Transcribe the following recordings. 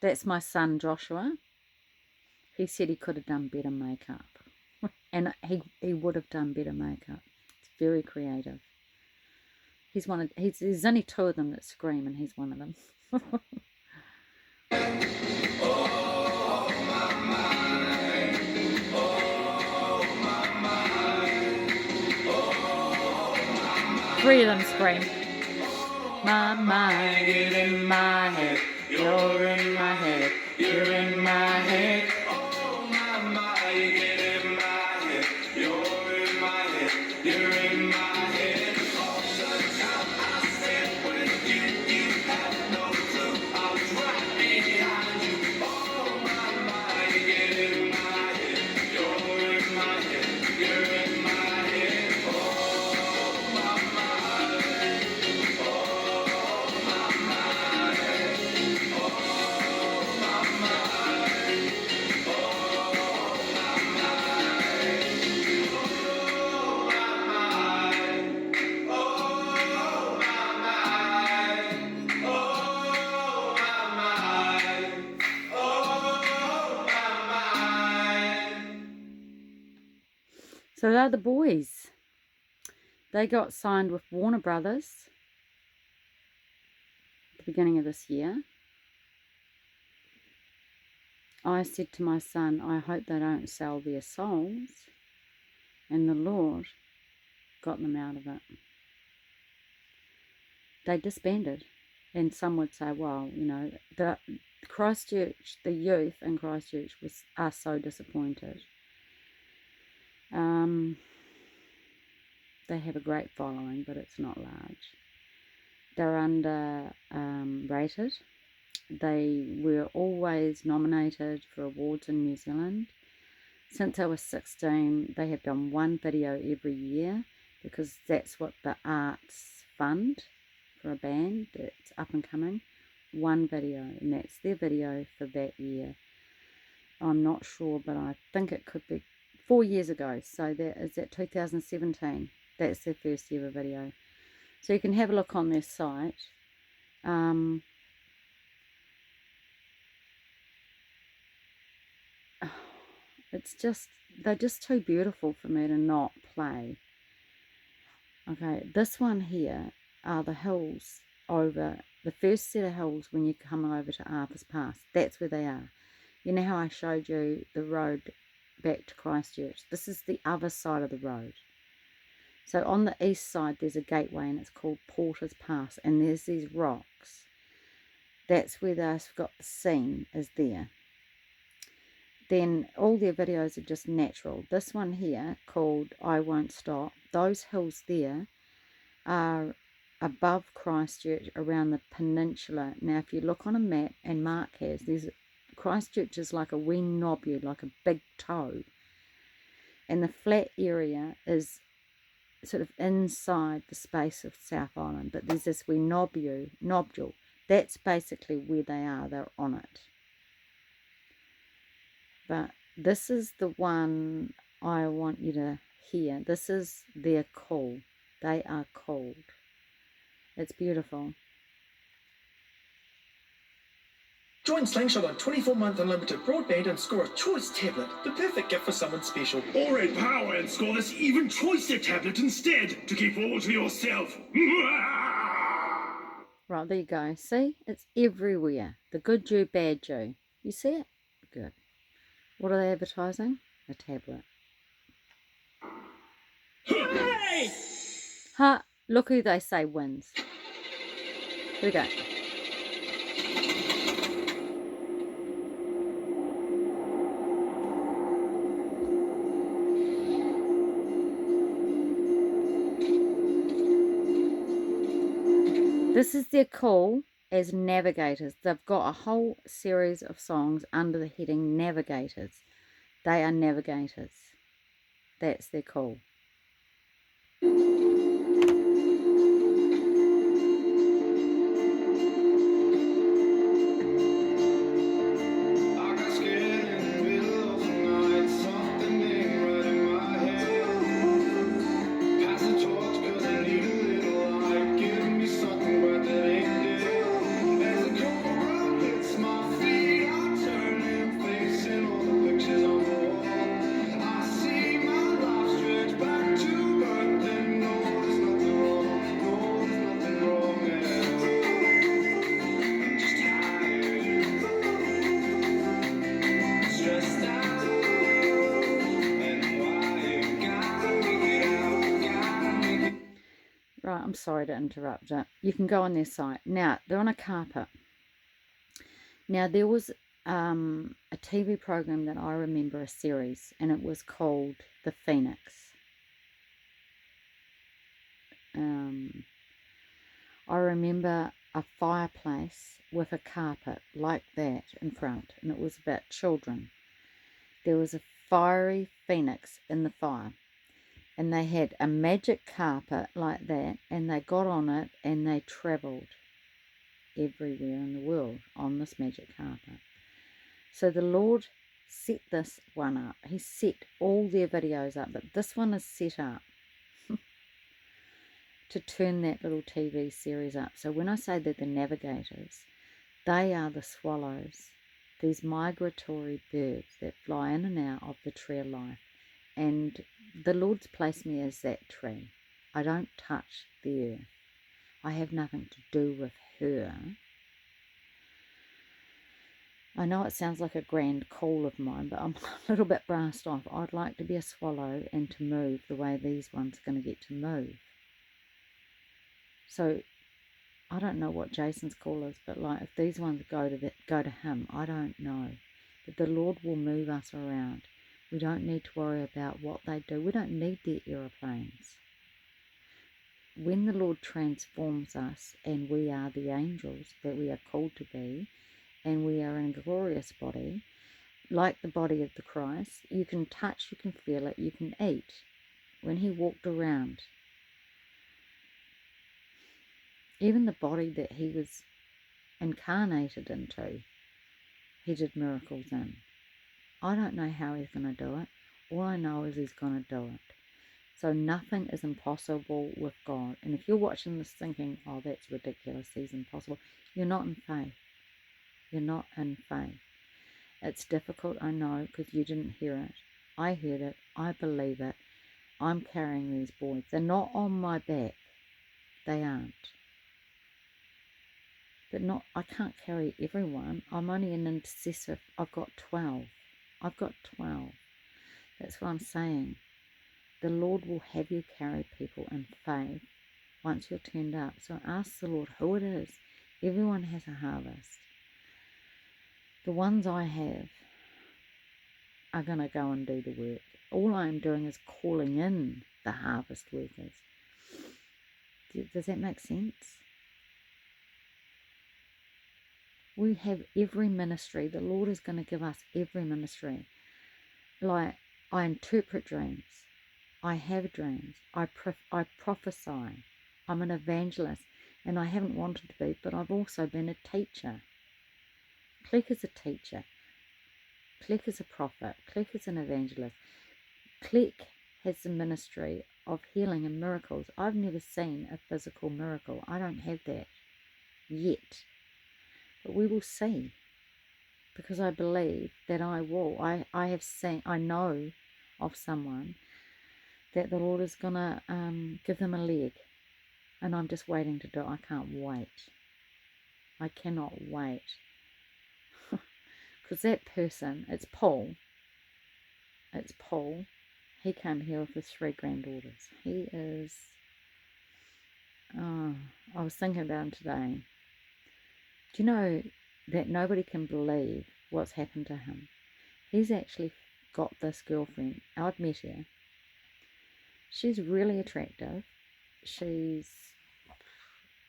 That's my son Joshua. He said he could have done better makeup. And he would have done better makeup. It's very creative. There's only 2 of them that scream, and he's one of them. 3 of them scream. My mind in my head, you're in my head, you're in my head. Oh my mind, you get in my head, you're in my head, you're in my head. All the time I stand with you have no clue. I was right behind you. Oh my mind, you get in my head, you're in my head, you're in my head. Oh my mind, oh my mind, oh my mind, oh my mind, oh my mind, oh my mind, oh my mind, oh my mind. So they're the boys. They got signed with Warner Brothers at the beginning of this year. I said to my son, I hope they don't sell their souls. And the Lord got them out of it. They disbanded. And some would say, well, you know, the Christchurch, the youth in Christchurch are so disappointed. They have a great following, but it's not large. They're underrated. They were always nominated for awards in New Zealand. Since I was 16, they have done 1 video every year because that's what the arts fund for a band that's up and coming. 1 video, and that's their video for that year. I'm not sure, but I think it could be 4 years ago. So that is at 2017. That's their first ever video. So you can have a look on their site. It's just, they're just too beautiful for me to not play. Okay, this one here are the hills over, the first set of hills when you come over to Arthur's Pass. That's where they are. You know how I showed you the road back to Christchurch? This is the other side of the road. So on the east side, there's a gateway, and it's called Porter's Pass, and there's these rocks. That's where they've got the scene is there. Then all their videos are just natural. This one here called I Won't Stop, those hills there are above Christchurch around the peninsula. Now if you look on a map, and Mark has, there's Christchurch is like a wee knobule, like a big toe. And the flat area is sort of inside the space of South Island. But there's this wee nodule. That's basically where they are. They're on it. But this is the one I want you to hear. This is their call. They are called. It's beautiful. Join Slingshot on 24-month unlimited broadband and score a choice tablet, the perfect gift for someone special. Or add power and score this even choicer tablet instead to keep all to yourself. Right, there you go. See? It's everywhere. The good Jew, bad Jew. You see it? Good. What are they advertising? A tablet. Hey! Ha! Look who they say wins. Here we go. This is their call as navigators. They've got a whole series of songs under the heading Navigators. They are navigators. That's their call. As a cold road hits my feet. sorry to interrupt it. You can go on their site. Now, they're on a carpet. Now, there was a TV program that I remember, a series, and it was called The Phoenix. I remember a fireplace with a carpet like that in front, and it was about children. There was a fiery phoenix in the fire, and they had a magic carpet like that, and they got on it and they travelled everywhere in the world on this magic carpet. So the Lord set this one up. He set all their videos up, but this one is set up to turn that little TV series up. So when I say that the navigators, they are the swallows, these migratory birds that fly in and out of the tree of life. And the Lord's placed me as that tree. I don't touch the earth. I have nothing to do with her. I know it sounds like a grand call of mine, but I'm a little bit brassed off. I'd like to be a swallow and to move the way these ones are going to get to move. So I don't know what Jason's call is, but like if these ones go to him, I don't know. But the Lord will move us around. We don't need to worry about what they do. We don't need their aeroplanes. When the Lord transforms us and we are the angels that we are called to be, and we are in a glorious body, like the body of the Christ, you can touch, you can feel it, you can eat. When he walked around, even the body that he was incarnated into, he did miracles in. I don't know how he's going to do it. All I know is he's going to do it. So nothing is impossible with God. And if you're watching this thinking, oh, that's ridiculous, he's impossible, you're not in faith. You're not in faith. It's difficult, I know, because you didn't hear it. I heard it. I believe it. I'm carrying these boys. They're not on my back. They aren't. But I can't carry everyone. I'm only an intercessor. I've got 12. I've got 12. That's what I'm saying. The Lord will have you carry people in faith once you're turned up. So ask the Lord who it is. Everyone has a harvest. The ones I have are going to go and do the work. All I'm doing is calling in the harvest workers. Does that make sense? We have every ministry. The Lord is going to give us every ministry. Like, I interpret dreams. I have dreams. I prophesy. I'm an evangelist. And I haven't wanted to be, but I've also been a teacher. Click is a teacher. Click is a prophet. Click is an evangelist. Click has the ministry of healing and miracles. I've never seen a physical miracle. I don't have that yet. But we will see. Because I believe that I will. I have seen, I know of someone that the Lord is going to give them a leg. And I'm just waiting to do it. I can't wait. I cannot wait. Because that person, it's Paul. It's Paul. He came here with his 3 granddaughters. He is... Oh, I was thinking about him today. Do you know that nobody can believe what's happened to him? He's actually got this girlfriend. I've met her. She's really attractive. She's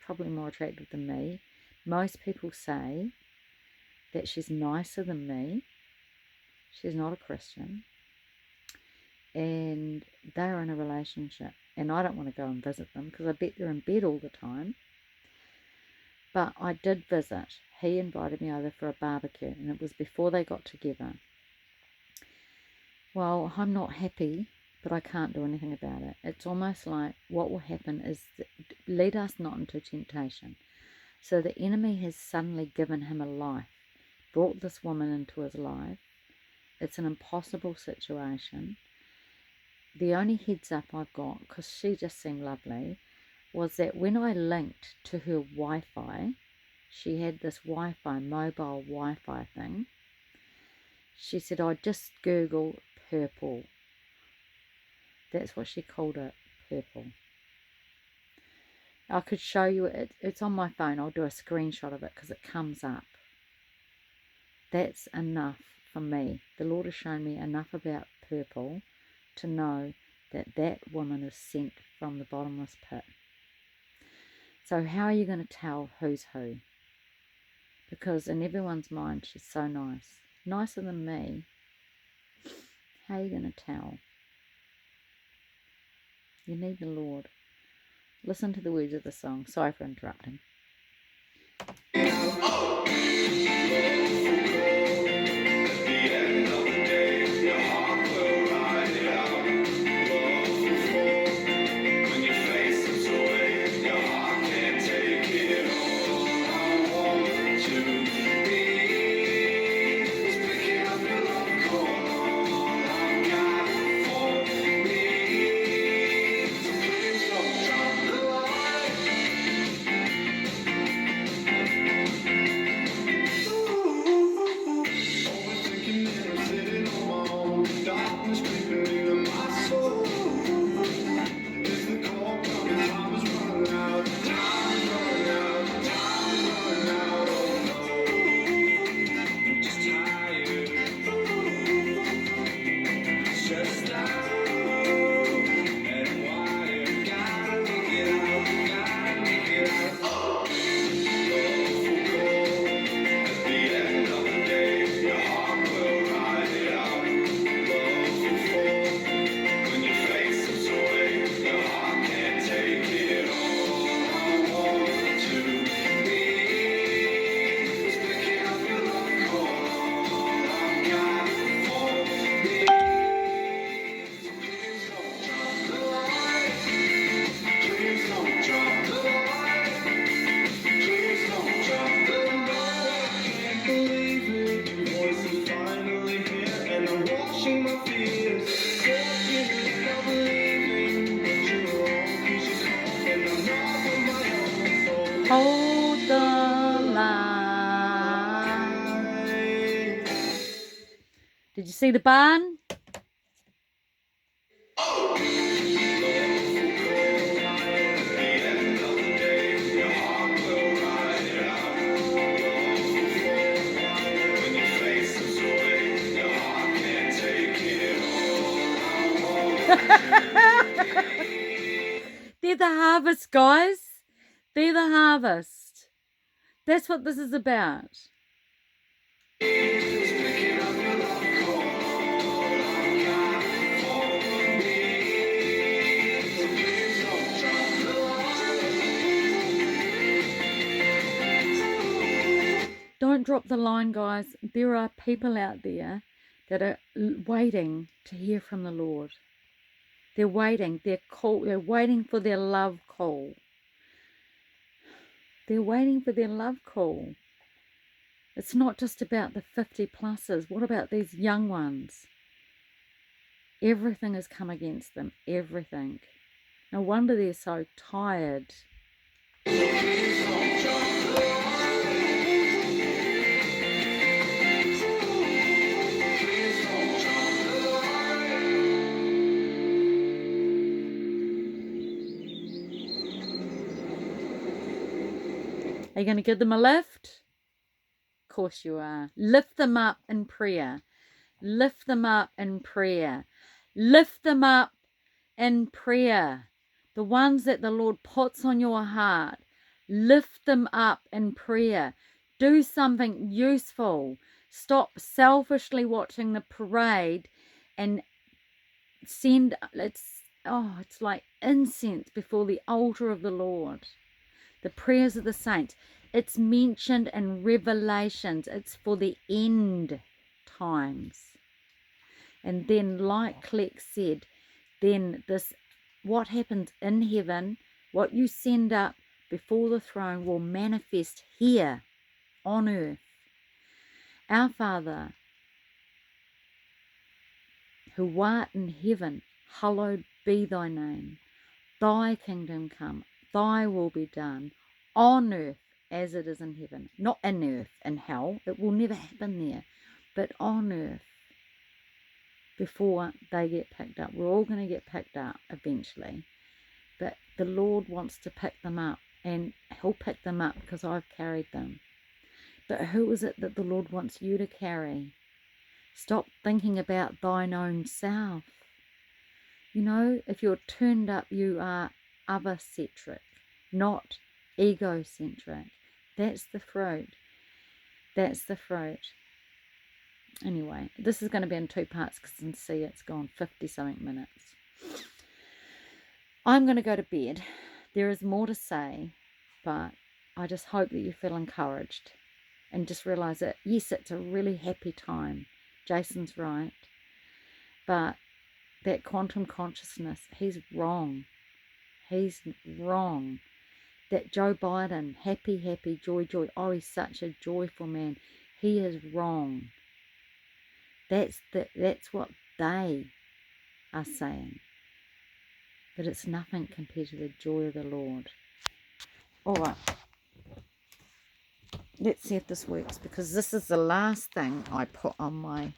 probably more attractive than me. Most people say that she's nicer than me. She's not a Christian. And they're in a relationship. And I don't want to go and visit them because I bet they're in bed all the time. But I did visit. He invited me over for a barbecue, and it was before they got together. Well, I'm not happy, but I can't do anything about it. It's almost like what will happen is lead us not into temptation. So the enemy has suddenly given him a life, brought this woman into his life. It's an impossible situation. The only heads up I've got, because she just seemed lovely, was that when I linked to her Wi-Fi, she had this Wi-Fi, mobile Wi-Fi thing. She said, I just Googled purple. That's what she called it, purple. I could show you it. It's on my phone. I'll do a screenshot of it because it comes up. That's enough for me. The Lord has shown me enough about purple to know that that woman is sent from the bottomless pit. So how are you going to tell who's who? Because in everyone's mind, she's so nice. Nicer than me. How are you going to tell? You need the Lord. Listen to the words of the song. Sorry for interrupting. Hold the line. Did you see the barn? They're the harvest, guys. They're the harvest. That's what this is about. Don't drop the line, guys. There are people out there that are waiting to hear from the Lord. They're waiting. They're waiting for their love call. They're waiting for their love call. It's not just about the 50 pluses. What about these young ones? Everything has come against them. Everything. No wonder they're so tired. Are you going to give them a lift? Of course you are. Lift them up in prayer. Lift them up in prayer. Lift them up in prayer. The ones that the Lord puts on your heart, lift them up in prayer. Do something useful. Stop selfishly watching the parade and send, it's like incense before the altar of the Lord. The prayers of the saints. It's mentioned in Revelations. It's for the end times. And then, like Cleck said, then what happens in heaven, what you send up before the throne will manifest here on earth. Our Father, who art in heaven, hallowed be thy name. Thy kingdom come, thy will be done on earth as it is in heaven. Not in earth, in hell. It will never happen there. But on earth, before they get picked up. We're all going to get picked up eventually. But The Lord wants to pick them up, and he'll pick them up because I've carried them. But who is it that the Lord wants you to carry? Stop thinking about thine own self. You know, if you're turned up, you are other-centric, not egocentric. That's the fruit. That's the fruit. Anyway, this is going to be in 2 parts because you can see it's gone 50-something minutes. I'm going to go to bed. There is more to say, but I just hope that you feel encouraged and just realise that, yes, it's a really happy time. Jason's right. But that quantum consciousness, he's wrong. He's wrong. That Joe Biden, happy, happy, joy, joy. Oh, he's such a joyful man. He is wrong. That's what they are saying. But it's nothing compared to the joy of the Lord. All right. Let's see if this works, because this is the last thing I put on my...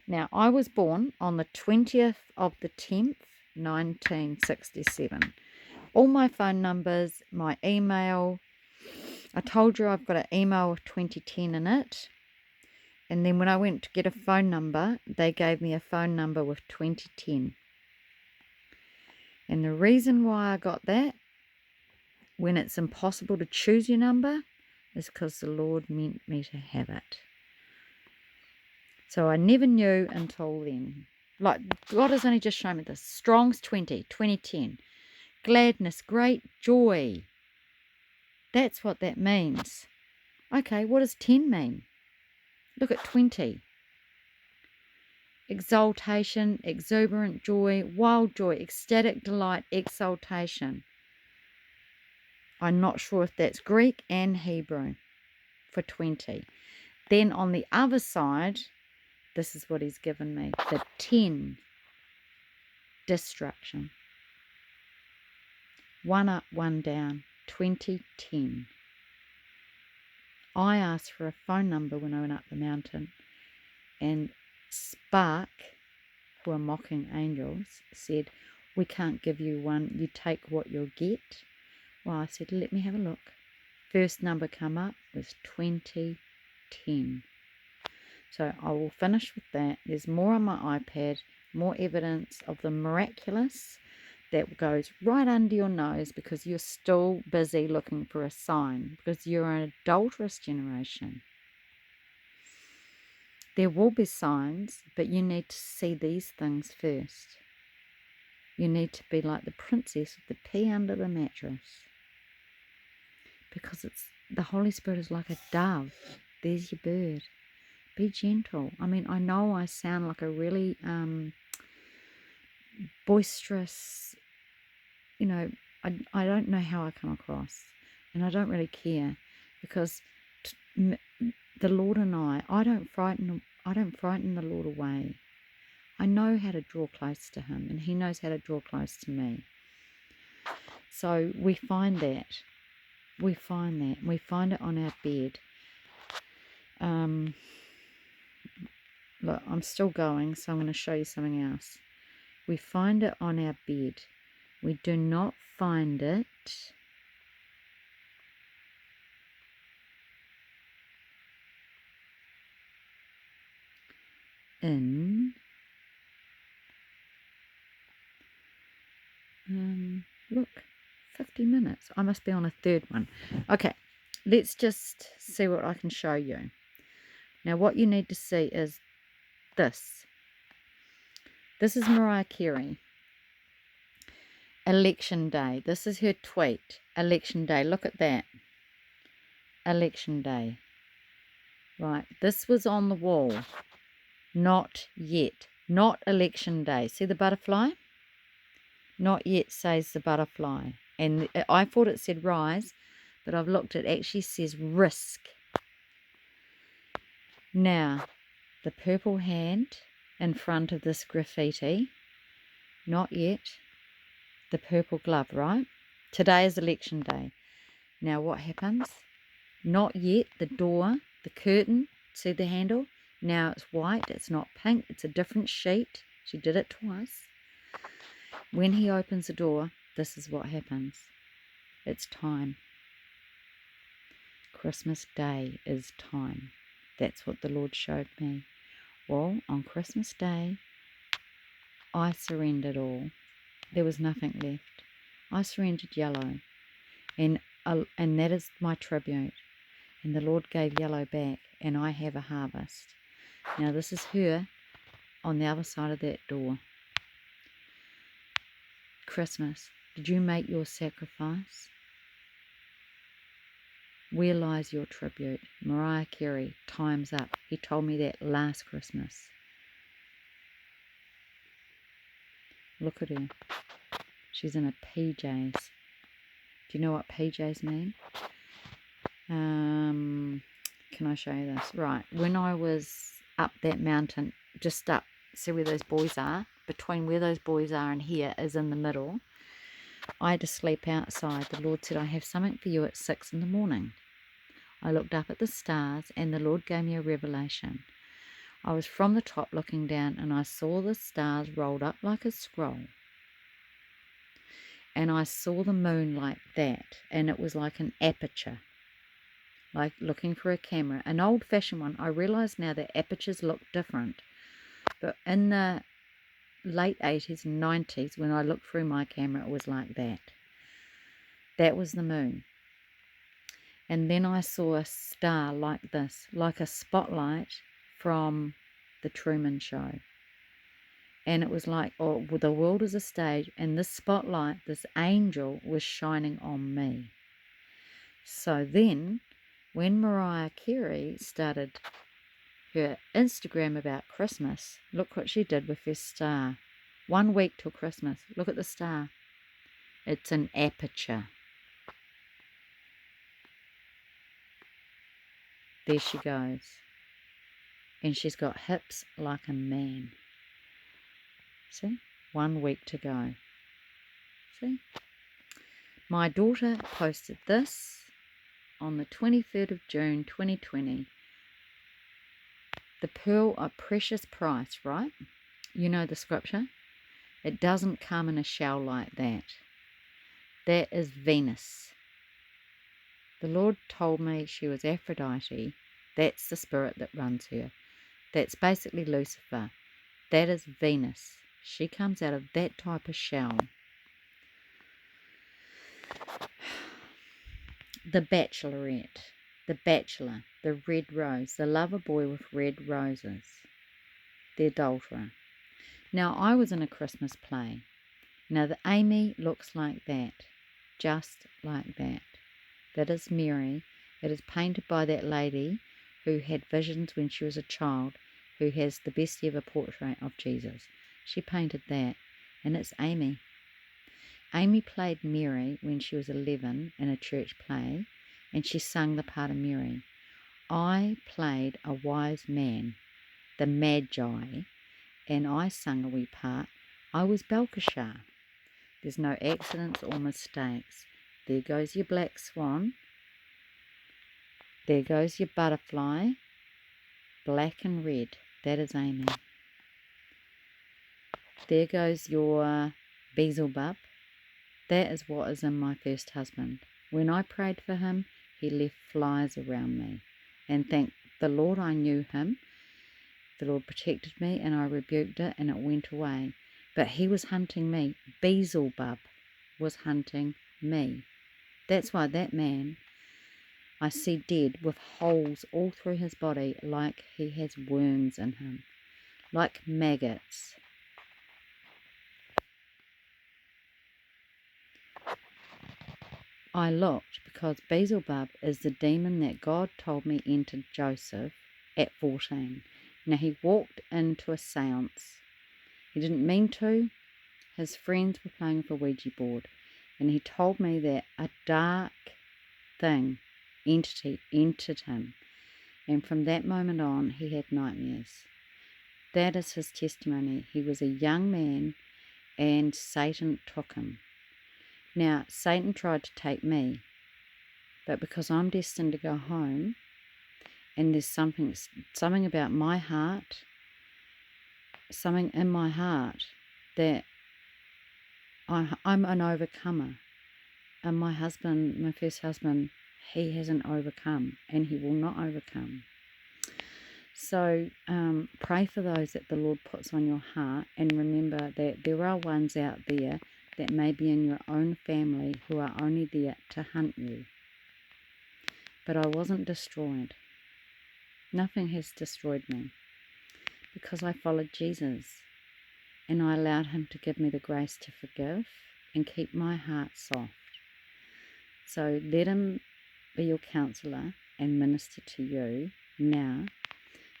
Now, I was born on the 20th of the 10th, 1967. All my phone numbers, my email. I told you I've got an email with 2010 in it. And then when I went to get a phone number, they gave me a phone number with 2010. And the reason why I got that, when it's impossible to choose your number, is because the Lord meant me to have it. So I never knew until then. Like, God has only just shown me this. Strong's 2010. Gladness, great joy. That's what that means. Okay, what does 10 mean? Look at 20. Exaltation, exuberant joy, wild joy, ecstatic delight, exaltation. I'm not sure if that's Greek and Hebrew for 20. Then on the other side, this is what he's given me. The 10. Destruction. 1 up, 1 down. 2010. I asked for a phone number when I went up the mountain, and Spark, who are mocking angels, said, we can't give you one. You take what you'll get. Well, I said, let me have a look. First number come up was 2010. So I will finish with that. There's more on my iPad, more evidence of the miraculous that goes right under your nose because you're still busy looking for a sign, because you're an adulterous generation. There will be signs, but you need to see these things first. You need to be like the princess with the pea under the mattress, because the Holy Spirit is like a dove. There's your bird. Be gentle. I mean, I know I sound like a really boisterous, I don't know how I come across, and I don't really care, because the Lord and I don't frighten the Lord away. I know how to draw close to him, and he knows how to draw close to me. So we find that. We find it on our bed. Look, I'm still going, so I'm going to show you something else. We find it on our bed. We do not find it in look, 50 minutes. I must be on a third one. Okay, let's just see what I can show you. Now, what you need to see is this. This is Mariah Carey. Election Day. This is her tweet. Election Day. Look at that. Election Day. Right. This was on the wall. Not yet. Not Election Day. See the butterfly? Not yet says the butterfly. And I thought it said rise, but I've looked. It actually says risk. Now, the purple hand in front of this graffiti. Not yet. The purple glove, right? Today is Election Day. Now what happens? Not yet. The door, the curtain, see the handle? Now it's white. It's not pink. It's a different sheet. She did it twice. When he opens the door, this is what happens. It's time. Christmas Day is time. That's what the Lord showed me. Well, on Christmas Day, I surrendered all. There was nothing left. I surrendered yellow, and that is my tribute. And the Lord gave yellow back, and I have a harvest. Now this is her on the other side of that door. Christmas, did you make your sacrifice? Where lies your tribute? Mariah Carey, time's up. He told me that last Christmas. Look at her. She's in a PJs. Do you know what PJs mean? Can I show you this? Right, when I was up that mountain, just up, see where those boys are? Between where those boys are and here is in the middle. I had to sleep outside. The Lord said, I have something for you at 6 in the morning. I looked up at the stars and the Lord gave me a revelation. I was from the top looking down and I saw the stars rolled up like a scroll. And I saw the moon like that, and it was like an aperture, like looking for a camera, an old-fashioned one. I realise now that apertures look different, but in the late 80s and 90s, when I looked through my camera, it was like that. That was the moon. And then I saw a star like this, like a spotlight from the Truman Show. And it was like, oh, the world is a stage, and this spotlight, this angel, was shining on me. So then, when Mariah Carey started her Instagram about Christmas, look what she did with her star. 1 week till Christmas. Look at the star. It's an aperture. There she goes. And she's got hips like a man. See? 1 week to go. See? My daughter posted this on the 23rd of June 2020. The pearl of precious price, right? You know the scripture? It doesn't come in a shell like that. That is Venus. The Lord told me she was Aphrodite. That's the spirit that runs her. That's basically Lucifer. That is Venus. She comes out of that type of shell. The Bachelorette, the Bachelor, the red rose, the lover boy with red roses, the adulterer. Now, I was in a Christmas play. Now, the Amy looks like that, just like that. That is Mary. It is painted by that lady who had visions when she was a child, who has the best ever portrait of Jesus. She painted that, and it's Amy. Amy played Mary when she was 11 in a church play, and she sang the part of Mary. I played a wise man, the Magi, and I sung a wee part. I was Belkashar. There's no accidents or mistakes. There goes your black swan. There goes your butterfly, black and red. That is Amy. There goes your Beelzebub. That is what is in my first husband. When I prayed for him, he left flies around me. And thank the Lord I knew him. The Lord protected me and I rebuked it and it went away. But he was hunting me. Beelzebub was hunting me. That's why that man I see dead with holes all through his body like he has worms in him. Like maggots. I looked because Beelzebub is the demon that God told me entered Joseph at 14. Now he walked into a seance. He didn't mean to. His friends were playing with a Ouija board and he told me that a dark entity entered him, and from that moment on he had nightmares. That is his testimony. He was a young man and Satan took him. Now, Satan tried to take me, but because I'm destined to go home, and there's something about my heart, something in my heart that I'm an overcomer. And my husband, my first husband, he hasn't overcome, and he will not overcome. So pray for those that the Lord puts on your heart, and remember that there are ones out there that may be in your own family who are only there to hunt you. But I wasn't destroyed. Nothing has destroyed me, because I followed Jesus, and I allowed him to give me the grace to forgive and keep my heart soft. So let him be your counselor and minister to you now,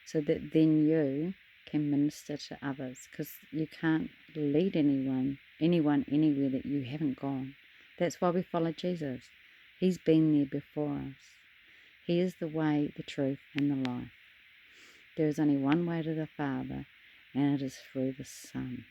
so that then you can minister to others, because you can't lead anyone anywhere that you haven't gone. That's why we follow Jesus. He's been there before us. He is the way, the truth, and the life. There is only one way to the Father, and it is through the Son.